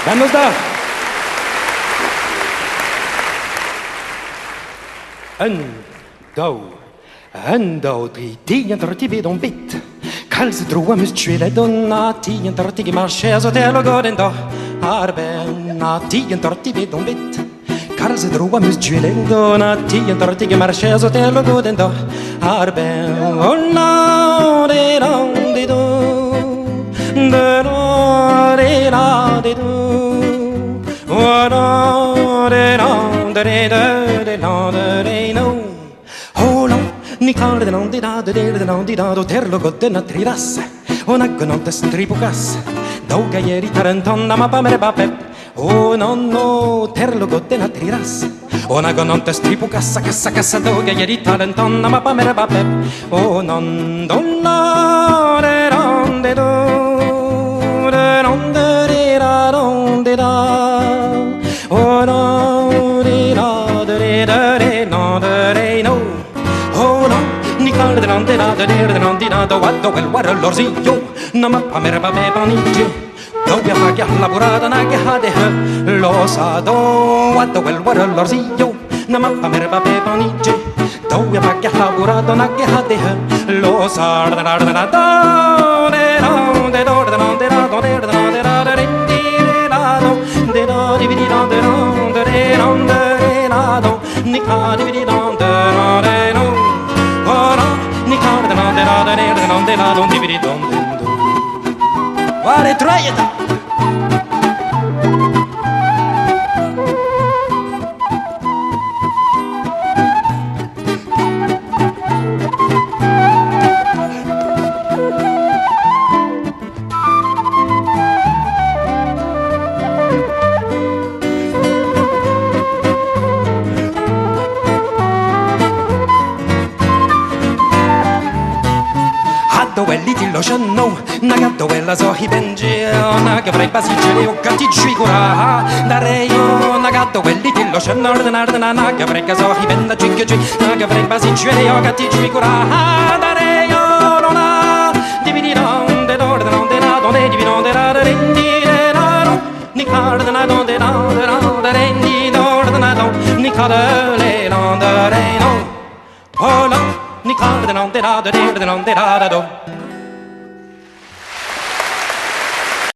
감사합니다. Ando, tien torti vid om bit. Kalse droa mus tjule donna, tien torti gi marches och till och går den då. Arbena, tien torti vid om bit. Kalse droa mus tjule donna, tien torti gi marches och till och går den då. Arbena, de do, de do, de do, de do, de do. Oh, no, de do, de do, de do, de do. Ni kan det nån dida det det nån dida då terlo godden att triras och nagon inte stripukas doga ger gitarren tonna mappa med bappe och no terlo godden att triras och nagon inte stripukas kassa kassa doga ger gitarren tonna mappa med bappe och non donna det ron det do det ron det da ron det da och no det da det det no det no ni calde non te da de non di da do guardo quel guardo l'orsillo no ma pa me bonigi do via fa che lavorata na che ha de lo sa do guardo quel guardo l'orsillo no ma pa me bonigi do via fa che lavorata na che ha de lo sa da da da da de do de do de non de da do de no de da de di da do de do di di do de no de non de da do ni ca di di do de no de no ni kan det nån det da det nån det da don dividi don den do. Var är tröjeta? Quelli ti lo shanno, nagatto quella so hi benje, naga vrei pasicere o catti cicura, dare io nagatto quelli ti lo shanno, naga vrei so hi benda cicci, naga vrei pasicere o catti cicura, dare io non ha dividi non de do de non de na don de dividi non de da de di de na ni car de na don de na de na de di do de na don ni car le non de no oh no ni car de non de da de non de da do